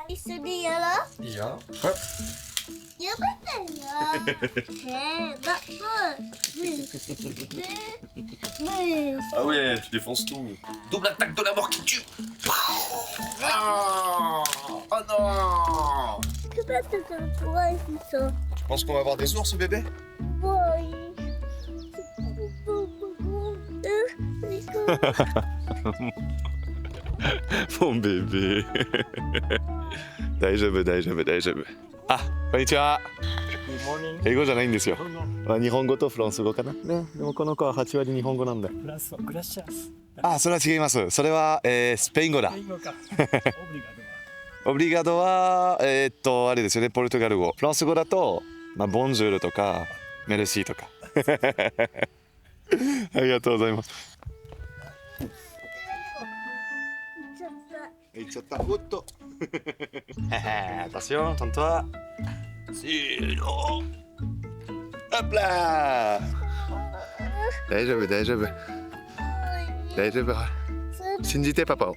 一緒にやろう。いいよ。やばいよ。Ah ouais, tu défonces tout. Double attaque de la mort qui tue. Ah oh non. Tu penses qu'on va avoir des ours, bébé? Mon bébé. 大丈夫大丈夫大丈夫。あ、こんにちは。英語じゃないんですよ。日本語とフランス語かな。ね、でもこの子は8割日本語なんで。フランスはグラシアス。あ、それは違います。それは、スペイン語だ。スペイン語か。オブリガドはあれですよね、ポルトガル語。フランス語だと、まあ、ボンジュールとかメルシーとか。ありがとうございます。行っちゃった。おっと。Attention, tourne-toi. C'est long. Hop là. 大丈夫大丈夫大丈夫。信じてパパを。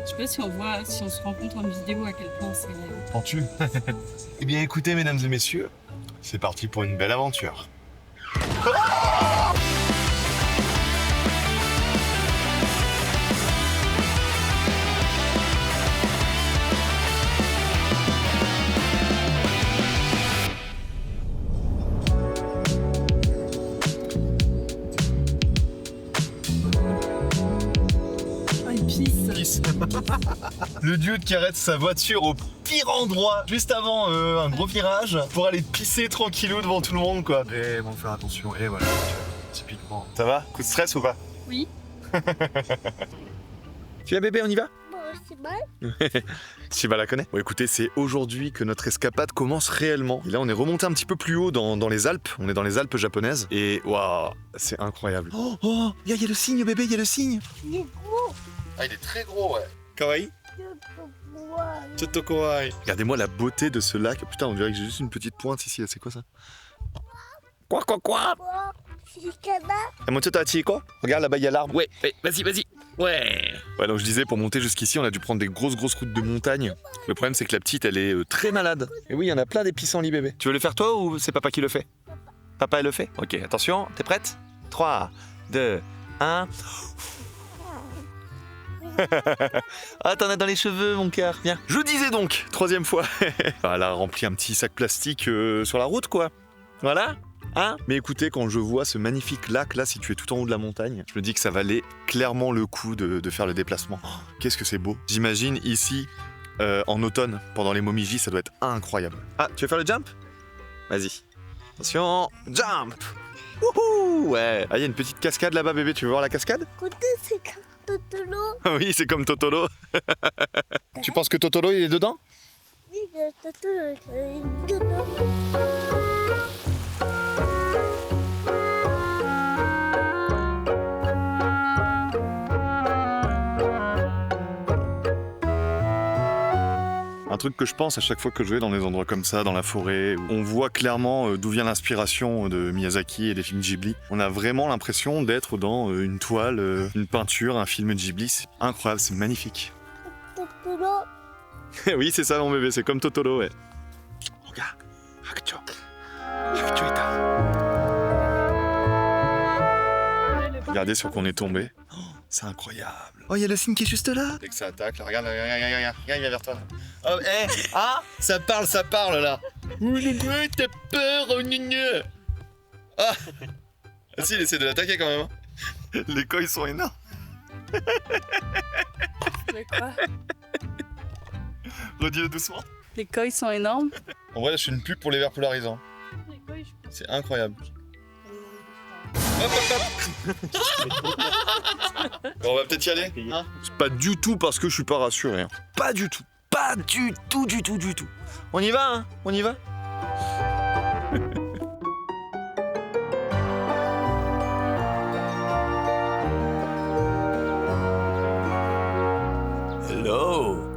Je sais pas si on voit, si on se rend compte en vidéo à quel point c'est... Pentu. Eh bien écoutez mesdames et messieurs, c'est parti pour une belle aventure. Le dude qui arrête sa voiture au pire endroit, juste avant un gros virage, pour aller pisser tranquillou devant tout le monde, quoi. Vraiment faire attention, et voilà, typiquement. Ça va? Coup de stress ou pas? Oui. Tu viens bébé, on y va? Shiba la connaît? Bon écoutez, c'est aujourd'hui que notre escapade commence réellement. Et là on est remonté un petit peu plus haut dans les Alpes. On est dans les Alpes japonaises. Et waouh, c'est incroyable. Oh, oh, il y a le cygne bébé, il y a le cygne. Il est gros. Ah il est très gros ouais. Kawaii? Chotto kawaii. Regardez-moi la beauté de ce lac. Putain on dirait que j'ai juste une petite pointe ici. C'est quoi ça? Quoi quoi quoi? Regarde là-bas il y a l'arbre. Ouais, vas-y, vas-y. Ouais. Ouais, donc je disais, pour monter jusqu'ici, on a dû prendre des grosses routes de montagne. Le problème, c'est que la petite, elle est très malade. Et oui, il y en a plein des pissenlits bébé. Tu veux le faire toi ou c'est papa qui le fait? Papa, elle le fait? Ok, attention, t'es prête? 3, 2, 1. Ah, t'en as dans les cheveux, mon cœur. Viens. Je disais donc, troisième fois. Elle a rempli un petit sac plastique sur la route, quoi. Voilà. Hein? Mais écoutez, quand je vois ce magnifique lac là situé tout en haut de la montagne, je me dis que ça valait clairement le coup de faire le déplacement. Oh, qu'est-ce que c'est beau. J'imagine ici, en automne, pendant les momijis, ça doit être incroyable. Ah, tu veux faire le jump? Vas-y. Attention, jump! Wouhou! Ouais. Ah, il y a une petite cascade là-bas, bébé. Tu veux voir la cascade? C'est comme Totoro. Oui, c'est comme Totoro. Tu penses que Totoro, il est dedans? Oui, Totoro, il est dedans. Un truc que je pense à chaque fois que je vais dans des endroits comme ça, dans la forêt, où on voit clairement d'où vient l'inspiration de Miyazaki et des films Ghibli. On a vraiment l'impression d'être dans une toile, une peinture, un film Ghibli. C'est incroyable, c'est magnifique. Totoro. Oui, c'est ça mon bébé, c'est comme Totoro, ouais. Regarde, Hakucho. Hakucho est là. Regardez sur quoi on est tombé. Oh, c'est incroyable. Oh, il y a le cygne qui est juste là. Dès que ça attaque, là, regarde, regarde, il vient vers toi. Là. Oh, hé, ah, ça parle là. T'as peur, oh gneu. Ah, si, il essaie de l'attaquer quand même. Hein. Les coils sont énormes. Mais quoi? Redis-le doucement. Les coils sont énormes. En vrai, là, je suis une pub pour les verres polarisants. C'est incroyable. Hop, hop, hop. On va peut-être y aller, hein? C'est pas du tout parce que je suis pas rassuré. Hein. Pas du tout. Pas du tout. On y va, hein? On y va? Hello.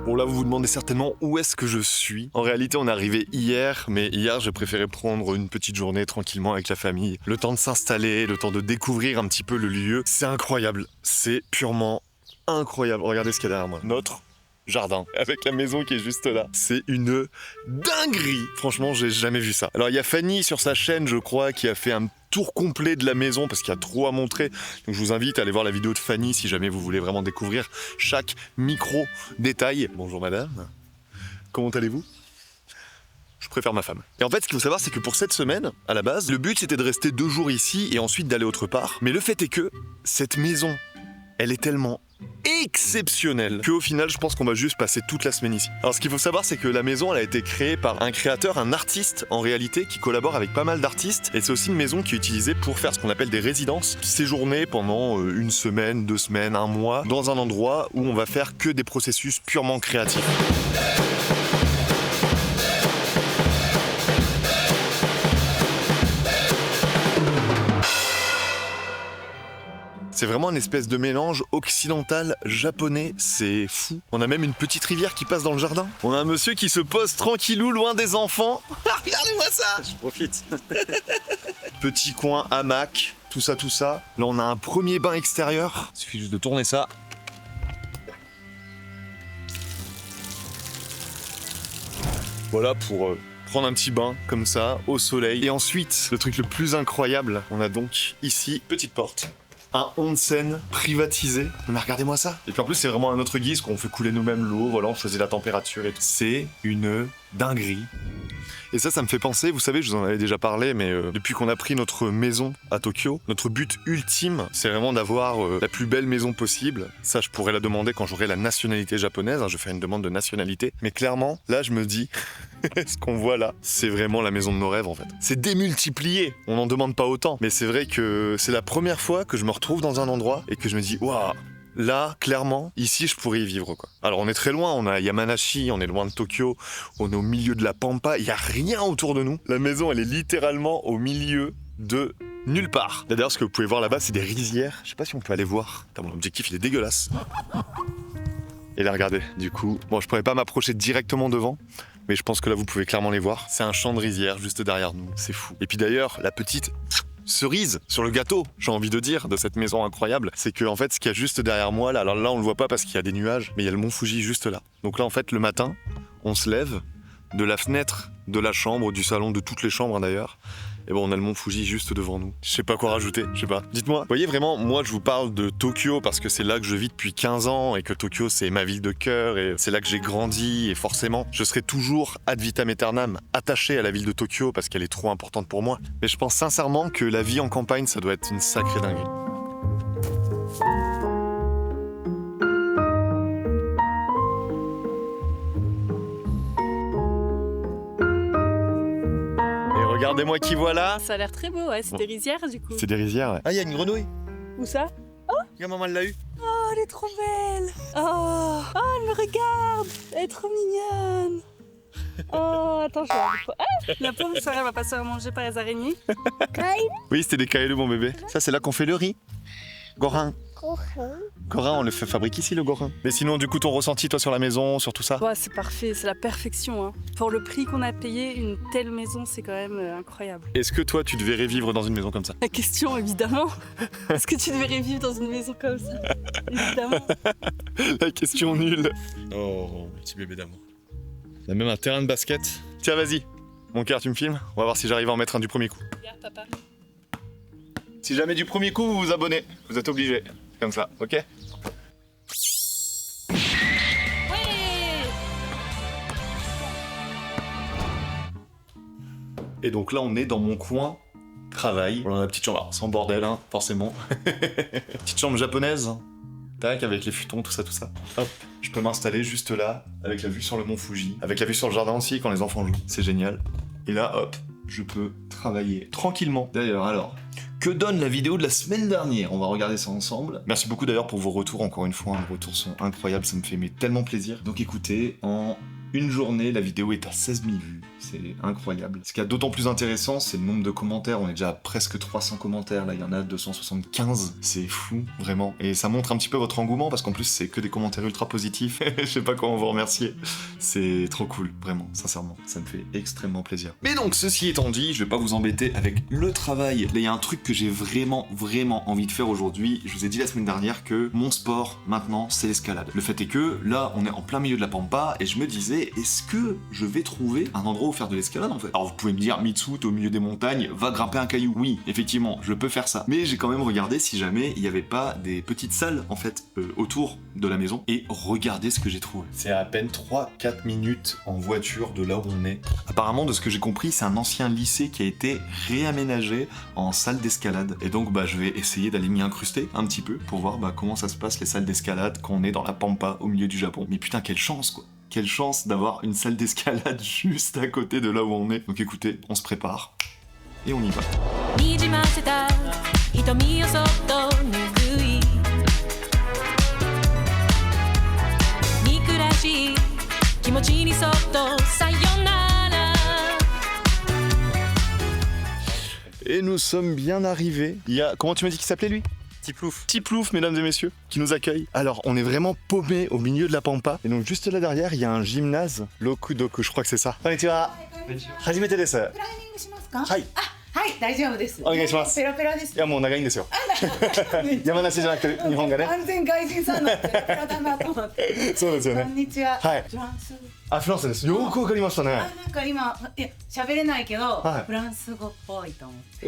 Bon là vous vous demandez certainement où est-ce que je suis. En réalité on est arrivé hier, mais hier j'ai préféré prendre une petite journée tranquillement avec la famille. Le temps de s'installer, le temps de découvrir un petit peu le lieu. C'est incroyable, c'est purement incroyable. Regardez ce qu'il y a derrière moi. Notre jardin, avec la maison qui est juste là. C'est une dinguerie. Franchement, j'ai jamais vu ça. Alors, il y a Fanny sur sa chaîne, je crois, qui a fait un tour complet de la maison parce qu'il y a trop à montrer. Donc, je vous invite à aller voir la vidéo de Fanny si jamais vous voulez vraiment découvrir chaque micro-détail. Bonjour madame. Comment allez-vous ? Je préfère ma femme. Et en fait, ce qu'il faut savoir, c'est que pour cette semaine, à la base, le but c'était de rester 2 jours ici et ensuite d'aller autre part. Mais le fait est que cette maison, elle est tellement exceptionnelle qu'au final je pense qu'on va juste passer toute la semaine ici. Alors ce qu'il faut savoir c'est que la maison elle a été créée par un créateur, un artiste en réalité qui collabore avec pas mal d'artistes et c'est aussi une maison qui est utilisée pour faire ce qu'on appelle des résidences, séjourner pendant 1 semaine, 2 semaines, 1 mois dans un endroit où on va faire que des processus purement créatifs. C'est vraiment une espèce de mélange occidental-japonais, c'est fou. On a même une petite rivière qui passe dans le jardin. On a un monsieur qui se pose tranquillou loin des enfants. Regardez-moi ça. Je profite. Petit coin hamac, tout ça, tout ça. Là on a un premier bain extérieur. Il suffit juste de tourner ça. Voilà pour prendre un petit bain comme ça, au soleil. Et ensuite, le truc le plus incroyable, on a donc ici, petite porte. Un onsen privatisé. Mais regardez-moi ça. Et puis en plus c'est vraiment un autre guise qu'on fait couler nous-mêmes l'eau, voilà, on choisit la température et tout. C'est une dinguerie. Et ça me fait penser, vous savez, je vous en avais déjà parlé, mais depuis qu'on a pris notre maison à Tokyo, notre but ultime, c'est vraiment d'avoir la plus belle maison possible. Ça, je pourrais la demander quand j'aurai la nationalité japonaise, hein, je fais une demande de nationalité. Mais clairement, là, je me dis, ce qu'on voit là, c'est vraiment la maison de nos rêves, en fait. C'est démultiplié, on n'en demande pas autant. Mais c'est vrai que c'est la première fois que je me retrouve dans un endroit et que je me dis, waouh! Là, clairement, ici, je pourrais y vivre, quoi. Alors, on est très loin, on a Yamanashi, on est loin de Tokyo, on est au milieu de la Pampa, il n'y a rien autour de nous. La maison, elle est littéralement au milieu de nulle part. D'ailleurs, ce que vous pouvez voir là-bas, c'est des rizières. Je sais pas si on peut aller voir. Putain, mon objectif, il est dégueulasse. Et là, regardez, du coup, bon, je pourrais pas m'approcher directement devant, mais je pense que là, vous pouvez clairement les voir. C'est un champ de rizières juste derrière nous, c'est fou. Et puis d'ailleurs, la petite cerise sur le gâteau, j'ai envie de dire, de cette maison incroyable, c'est que en fait ce qu'il y a juste derrière moi là, alors là on le voit pas parce qu'il y a des nuages, mais il y a le mont Fuji juste là. Donc là en fait le matin, on se lève de la fenêtre de la chambre, du salon, de toutes les chambres d'ailleurs, et bon on a le mont Fuji juste devant nous. Je sais pas quoi rajouter, je sais pas. Dites-moi, vous voyez vraiment, moi je vous parle de Tokyo parce que c'est là que je vis depuis 15 ans et que Tokyo c'est ma ville de cœur et c'est là que j'ai grandi et forcément je serai toujours ad vitam aeternam attaché à la ville de Tokyo parce qu'elle est trop importante pour moi. Mais je pense sincèrement que la vie en campagne ça doit être une sacrée dinguerie. Regardez-moi qui voilà. Ça a l'air très beau, ouais. C'est Bon. des rizières du coup. C'est des rizières, ouais. Ah, il y a une grenouille. Où ça? Regarde, maman, elle l'a eu. Oh, elle est trop belle. Oh, elle me regarde. Elle est trop mignonne. Oh, attends, je vais... Ah, la pauvre soeur, elle va pas se faire manger par les araignées. Oui, c'était des kaelu, mon bébé. Ça, c'est là qu'on fait le riz. Gorin. Cochon. Gorin, on le fait fabriquer ici, le gorin. Mais sinon, du coup, ton ressenti, toi, sur la maison, sur tout ça? Ouais, c'est parfait, c'est la perfection. Hein. Pour le prix qu'on a payé, une telle maison, c'est quand même incroyable. Est-ce que toi, tu te verrais vivre dans une maison comme ça? La question, évidemment. Est-ce que tu devrais vivre dans une maison comme ça? Évidemment. La question nulle. Oh, petit bébé d'amour. Il y a même un terrain de basket. Tiens, vas-y. Mon cœur, tu me filmes? On va voir si j'arrive à en mettre un du premier coup. Regarde, papa. Si jamais du premier coup, vous vous abonnez. Vous êtes obligés. Comme ça, ok? Ouais. Et donc là, on est dans mon coin travail. Voilà, la petite chambre, alors, sans bordel, hein, forcément. Petite chambre japonaise. Tac, avec les futons, tout ça, tout ça. Hop, je peux m'installer juste là, avec la vue sur le mont Fuji. Avec la vue sur le jardin aussi, quand les enfants jouent. C'est génial. Et là, hop, je peux travailler tranquillement. D'ailleurs, alors, que donne la vidéo de la semaine dernière? On va regarder ça ensemble. Merci beaucoup d'ailleurs pour vos retours, encore une fois. Vos retours sont incroyables, ça me fait tellement plaisir. Donc écoutez, en une journée, la vidéo est à 16 000 vues. C'est incroyable. Ce qui est d'autant plus intéressant, c'est le nombre de commentaires. On est déjà à presque 300 commentaires. Là, il y en a 275. C'est fou, vraiment. Et ça montre un petit peu votre engouement parce qu'en plus, c'est que des commentaires ultra positifs. Je sais pas comment vous remercier. C'est trop cool, vraiment, sincèrement. Ça me fait extrêmement plaisir. Mais donc, ceci étant dit, je vais pas vous embêter avec le travail. Là, il y a un truc que j'ai vraiment envie de faire aujourd'hui. Je vous ai dit la semaine dernière que mon sport, maintenant, c'est l'escalade. Le fait est que, là, on est en plein milieu de la pampa et je me disais, est-ce que je vais trouver un endroit où faire de l'escalade, en fait? Alors, vous pouvez me dire, Mitsu, t'es au milieu des montagnes, va grimper un caillou. Oui, effectivement, je peux faire ça. Mais j'ai quand même regardé si jamais il n'y avait pas des petites salles, en fait, autour de la maison. Et regardez ce que j'ai trouvé. C'est à peine 3-4 minutes en voiture de là où on est. Apparemment, de ce que j'ai compris, c'est un ancien lycée qui a été réaménagé en salle d'escalade. Et donc, je vais essayer d'aller m'y incruster un petit peu pour voir comment ça se passe, les salles d'escalade, quand on est dans la pampa au milieu du Japon. Mais putain, quelle chance, quoi! Quelle chance d'avoir une salle d'escalade juste à côté de là où on est. Donc écoutez, on se prépare et on y va. にじませた瞳をそっと拭い憎らしい気持ちにそっとさよなら Et nous sommes bien arrivés. Il y a... Comment tu m'as dit qu'il s'appelait lui? Tiplouf, mesdames et messieurs, qui nous accueille. Alors, on est vraiment paumé au milieu de la pampa. Et donc, juste là derrière, il y a un gymnase. Lokudoku, je crois que c'est ça. Konnichiwa. Hajimete desu. クライミングしますか？はい。あ、はい、大丈夫です。お願いします。ペラペラです。いや、もう長いんですよ。山梨じゃなくて日本がね。完全外人さんなんでペラペラだなと思って。そうですよこんね。にちは。はいフランス。あ、フランスです。よくわかりましたね。あ、なんか今喋れないけど、はいフランス語っぽいと思って。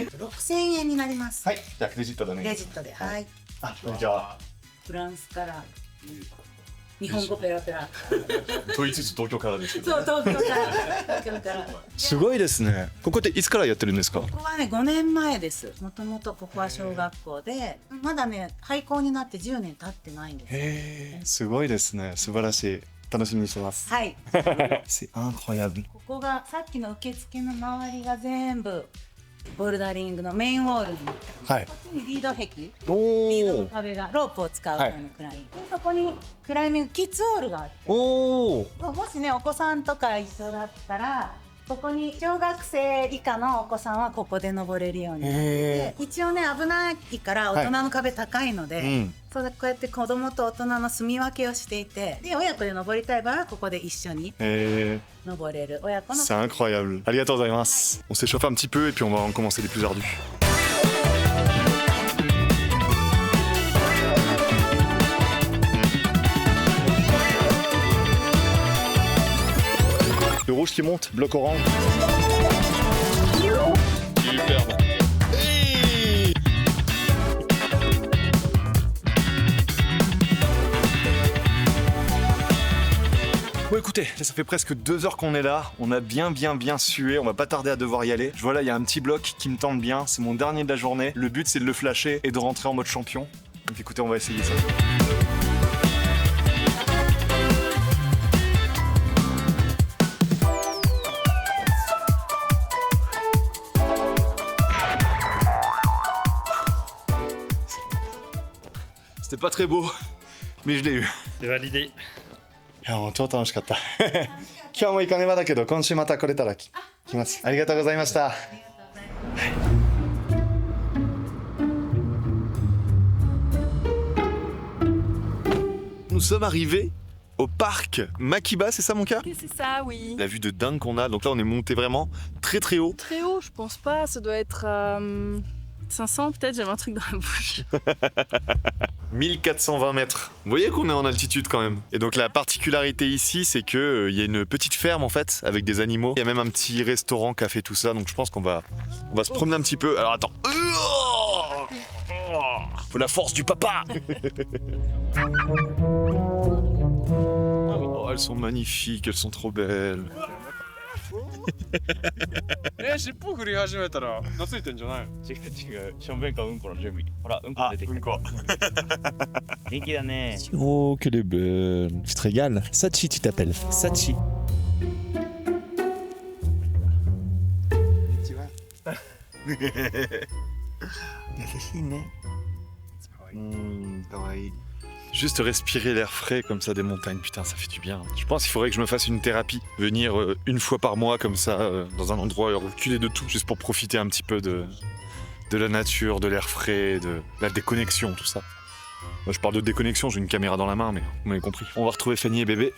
6000円になります。はい。じゃあ、クレジットだね。レジットで、はい。あ、こんにちは。フランスから日本語ペラペラ。問いつつ東京からですけど。そう、東京から。すごいですね。ここっていつからやってるんですか？ここはね5年前です。もともとここは小学校で、まだね廃校になって10年経ってないんです。へー、すごいですね。素晴らしい。楽しみにしてます。はい。 C'est incroyable. ここがさっきの受付の周りが全部ボルダリングのメインウォールになってます。はい。こっちにリード壁、おリードのー。壁がロープを使うためのクライミング、でそこにクライミングキッズウォールがあって、おー。もしねお子さんとか一緒だったらここに小学生以下のお子さんはここで登れるようになってへて、一応ね危ないから大人の壁高いので、うん。そうだこうやって子供と大人の住み分けをしていて、で親子で登りたい場合はここで一緒にへー。登れる親子の C'est incroyable. Arigatou gozaimasu. On s'échauffe un petit peu et puis on va en commencer les plus ardus. Le rouge qui monte, bloc orange. Superbe. Hey! Bon écoutez, là, ça fait presque 2 heures qu'on est là, on a bien sué, on va pas tarder à devoir y aller. Je vois là, il y a un petit bloc qui me tente bien, c'est mon dernier de la journée. Le but c'est de le flasher et de rentrer en mode champion. Donc écoutez, on va essayer ça. C'était pas très beau, mais je l'ai eu. C'est validé. いやもう超楽しかった今日も行かねばだけど今週また来れたら来ます。ありがとうございました。Nous sommes arrivés au parc Makiba, c'est ça mon cœur? C'est ça, oui. La vue de dingue qu'on a, donc là on est monté vraiment très haut. Très haut, je pense pas, ça doit être 500 peut-être, j'avais un truc dans la bouche. 1420 mètres. Vous voyez qu'on est en altitude quand même. Et donc la particularité ici, c'est que il y a une petite ferme en fait, avec des animaux. Il y a même un petit restaurant, café, tout ça. Donc je pense qu'on va se promener un petit peu. Alors attends. Faut la force du papa. Oh, elles sont magnifiques, elles sont trop belles. 尻尾振り始めたら懐いてんじゃないの？違う。しょんべんかうんこの準備。ほら、うんこ出てきた。元気だね。 Oh, qu'elle est belle. Tu te régales. Sachi, tu t'appelles. Sachi. Kawaii. Juste respirer l'air frais comme ça des montagnes, putain, ça fait du bien. Je pense qu'il faudrait que je me fasse une thérapie. Venir une fois par mois comme ça, dans un endroit reculé de tout, juste pour profiter un petit peu de la nature, de l'air frais, de la déconnexion, tout ça. Moi, je parle de déconnexion, j'ai une caméra dans la main, mais vous m'avez compris. On va retrouver Fanny et bébé.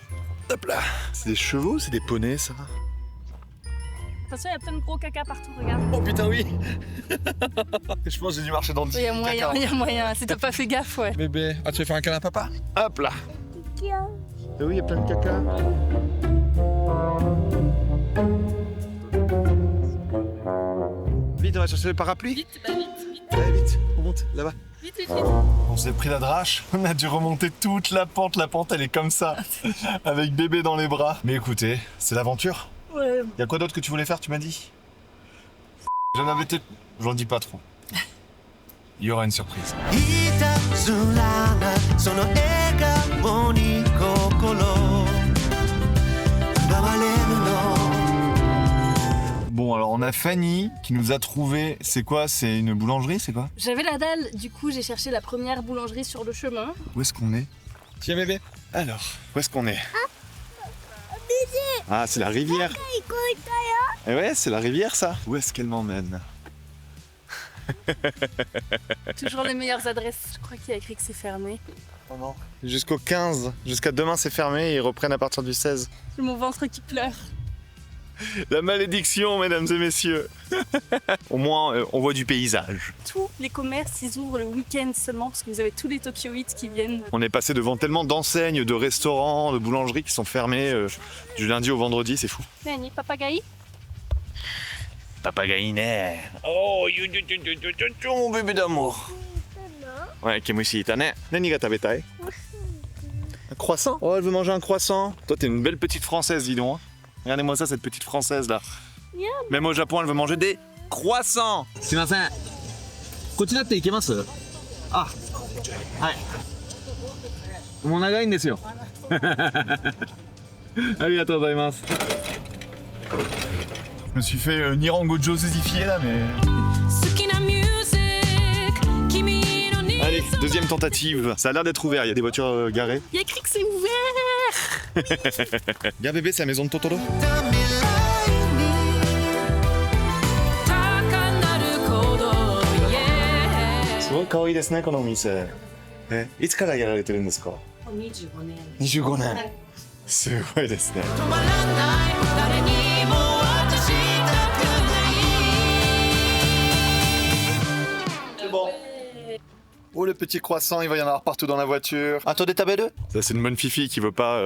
Hop là. C'est des chevaux, c'est des poneys, ça. Attention, il y a plein de gros caca partout, regarde. Oh putain, oui. Je pense que j'ai dû marcher dans le Il y a moyen. Si t'as pas fait gaffe, ouais. Bébé, ah, tu veux faire un câlin à papa? Hop là. Qui a Et oui, il y a plein de caca. Vite, on va chercher le parapluie. Vite, vite. Allez, vite, on monte là-bas. Vite. On s'est pris la drache, on a dû remonter toute la pente elle est comme ça, avec bébé dans les bras. Mais écoutez, c'est l'aventure. Ouais. Y a quoi d'autre que tu voulais faire, tu m'as dit? J'en avais peut-être... J'en dis pas trop. Il y aura une surprise. Bon, alors on a Fanny qui nous a trouvé... C'est quoi? C'est une boulangerie, c'est quoi? J'avais la dalle, du coup j'ai cherché la première boulangerie sur le chemin. Où est-ce qu'on est? Tiens bébé. Alors, où est-ce qu'on est? Ah, c'est la rivière. Et ouais, c'est la rivière ça. Où est-ce qu'elle m'emmène? Toujours les meilleures adresses. Je crois qu'il y a écrit que c'est fermé. Oh non. Jusqu'au 15. Jusqu'à demain c'est fermé et ils reprennent à partir du 16. J'ai mon ventre qui pleure. La malédiction, mesdames et messieurs. Au moins, on voit du paysage. Tous les commerces, ils ouvrent le week-end seulement parce que vous avez tous les Tokyoïtes qui viennent. On est passé devant tellement d'enseignes, de restaurants, de boulangeries qui sont fermées du lundi au vendredi, c'est fou. Nani, papagaï? Papagaïné. Oh, mon bébé d'amour. Ouais, Kemushi itane. Nani ga tabetai? Un croissant? Oh, elle veut manger un croissant. Toi, t'es une belle petite française, dis donc. Regardez-moi ça, cette petite française là. Même au Japon, elle veut manger des croissants. すいませんこっちだって行けます？あ、はいもう長いんですよありがとうございます Je me suis fait Nirango Josephifié là, mais... 好きなミュージック君のニーズ Allez, deuxième tentative. Ça a l'air d'être ouvert, il y a des voitures garées. Il y a écrit que c'est ouvert. Bien bébé, c'est la maison de Totoro. 高鳴る鼓動 yeah すごい可愛いですね、このお店。いつからやられてるんですか？25年。25年。すごいですね。止まらない誰にも渡したくない C'est bon. Oh le petit croissant, il va y en avoir partout dans la voiture. Attendez, t'as deux. Ça c'est une bonne fifi qui veut pas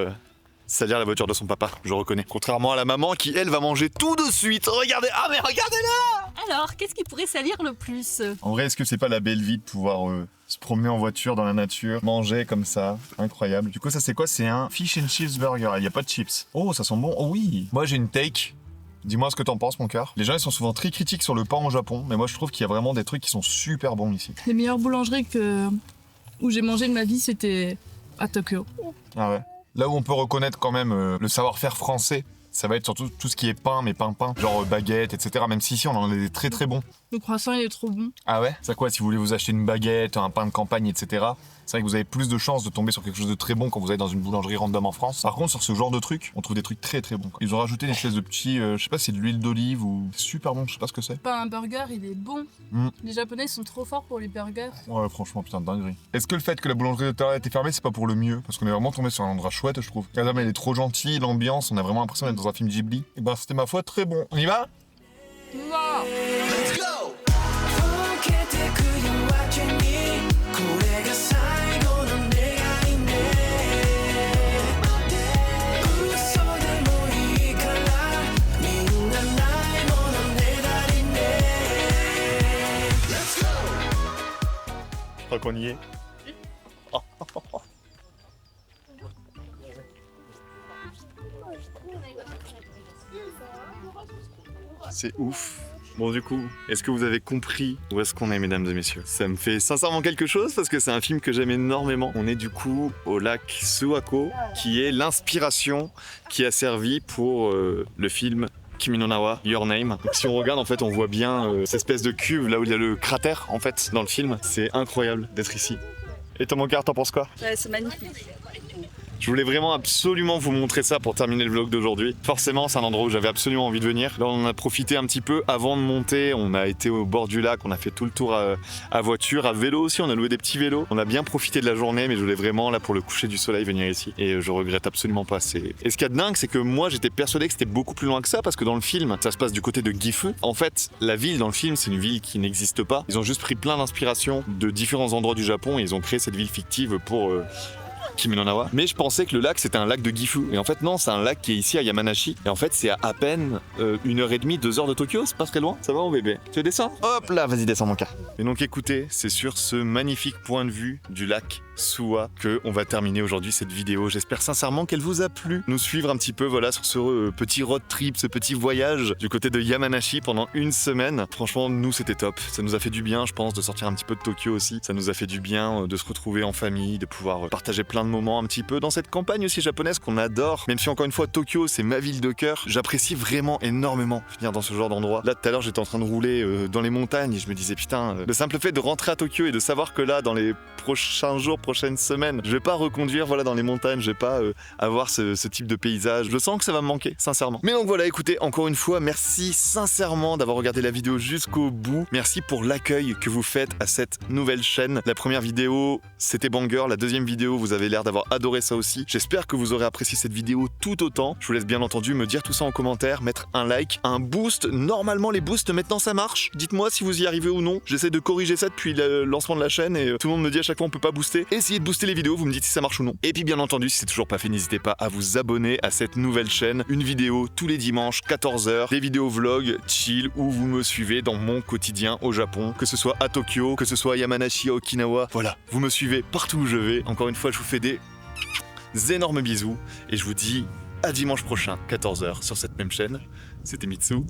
salir la voiture de son papa, je reconnais. Contrairement à la maman qui elle va manger tout de suite. Regardez, ah mais regardez-la. Alors, qu'est-ce qui pourrait salir le plus? En vrai, est-ce que c'est pas la belle vie de pouvoir se promener en voiture dans la nature, manger comme ça, incroyable. Du coup ça c'est quoi? C'est un fish and chips burger, il y a pas de chips. Oh ça sent bon, oh oui. Moi j'ai une take. Dis-moi ce que t'en penses, mon cœur. Les gens ils sont souvent très critiques sur le pain au Japon, mais moi je trouve qu'il y a vraiment des trucs qui sont super bons ici. Les meilleures boulangeries où j'ai mangé de ma vie, c'était à Tokyo. Ah ouais. Là où on peut reconnaître quand même le savoir-faire français, ça va être surtout tout ce qui est pain, mais pain, genre baguette, etc. Même si ici on en a des très très bons. Le croissant, il est trop bon. Ah ouais? C'est quoi, si vous voulez vous acheter une baguette, un pain de campagne, etc. C'est vrai que vous avez plus de chances de tomber sur quelque chose de très bon quand vous allez dans une boulangerie random en France. Par contre, sur ce genre de truc, on trouve des trucs très très bons. Ils ont rajouté une espèce de petit, je sais pas si c'est de l'huile d'olive ou... C'est super bon, je sais pas ce que c'est. Pas un burger, il est bon. Les Japonais sont trop forts pour les burgers. Ouais, franchement, putain de dinguerie. Est-ce que le fait que la boulangerie de tout à l'heure était fermée, c'est pas pour le mieux? Parce qu'on est vraiment tombé sur un endroit chouette, je trouve. La dame, elle est trop gentille, l'ambiance, on a vraiment l'impression d'être dans un film Ghibli. Et ben, c'était ma foi très bon. On y va? Wow. Je crois qu'on y est. C'est ouf. Bon du coup, est-ce que vous avez compris où est-ce qu'on est, mesdames et messieurs? Ça me fait sincèrement quelque chose parce que c'est un film que j'aime énormément. On est du coup au lac Suwako, qui est l'inspiration qui a servi pour le film Kimi no Na wa Your Name. Donc, si on regarde, en fait, on voit bien cette espèce de cuve là où il y a le cratère en fait dans le film. C'est incroyable d'être ici. Et toi, mon cœur, t'en penses quoi? Ouais, c'est magnifique. Je voulais vraiment absolument vous montrer ça pour terminer le vlog d'aujourd'hui. Forcément, c'est un endroit où j'avais absolument envie de venir. Là, on en a profité un petit peu avant de monter. On a été au bord du lac, on a fait tout le tour à voiture, à vélo aussi. On a loué des petits vélos. On a bien profité de la journée, mais je voulais vraiment, là, pour le coucher du soleil, venir ici. Et je regrette absolument pas. Et ce qu'il y a de dingue, c'est que moi, j'étais persuadé que c'était beaucoup plus loin que ça, parce que dans le film, ça se passe du côté de Gifu. En fait, la ville dans le film, c'est une ville qui n'existe pas. Ils ont juste pris plein d'inspiration de différents endroits du Japon et ils ont créé cette ville fictive pour Kimi no Na wa. Mais je pensais que le lac c'était un lac de Gifu. Et en fait non, c'est un lac qui est ici à Yamanashi. Et en fait c'est à peine 1h30, 2h de Tokyo, c'est pas très loin. Ça va mon bébé? Tu veux descendre? Hop là, vas-y descends mon cas. Et donc écoutez, c'est sur ce magnifique point de vue du lac Suwa que on va terminer aujourd'hui cette vidéo. J'espère sincèrement qu'elle vous a plu. Nous suivre un petit peu voilà sur ce petit road trip, ce petit voyage du côté de Yamanashi pendant une semaine. Franchement nous c'était top. Ça nous a fait du bien je pense de sortir un petit peu de Tokyo aussi. Ça nous a fait du bien de se retrouver en famille, de pouvoir partager plein de moments un petit peu dans cette campagne aussi japonaise qu'on adore. Même si encore une fois Tokyo c'est ma ville de cœur, j'apprécie vraiment énormément venir dans ce genre d'endroit. Là tout à l'heure j'étais en train de rouler dans les montagnes et je me disais putain, le simple fait de rentrer à Tokyo et de savoir que là dans les prochains jours, prochaines semaines, je vais pas reconduire voilà dans les montagnes, je vais pas avoir ce type de paysage. Je sens que ça va me manquer sincèrement. Mais donc voilà, écoutez, encore une fois, merci sincèrement d'avoir regardé la vidéo jusqu'au bout. Merci pour l'accueil que vous faites à cette nouvelle chaîne. La première vidéo, c'était banger. La deuxième vidéo, vous avez l'air d'avoir adoré ça aussi. J'espère que vous aurez apprécié cette vidéo tout autant. Je vous laisse bien entendu me dire tout ça en commentaire, mettre un like, un boost. Normalement, les boosts, maintenant, ça marche. Dites-moi si vous y arrivez ou non. J'essaie de corriger ça depuis le lancement de la chaîne et tout le monde me dit à chaque fois on peut pas booster. Essayez de booster les vidéos, vous me dites si ça marche ou non. Et puis bien entendu, si c'est toujours pas fait, n'hésitez pas à vous abonner à cette nouvelle chaîne. Une vidéo tous les dimanches, 14h, des vidéos vlog, chill, où vous me suivez dans mon quotidien au Japon, que ce soit à Tokyo, que ce soit à Yamanashi, à Okinawa. Voilà, vous me suivez partout où je vais. Encore une fois, je vous fais des énormes bisous et je vous dis à dimanche prochain, 14h, sur cette même chaîne. C'était Mitsu.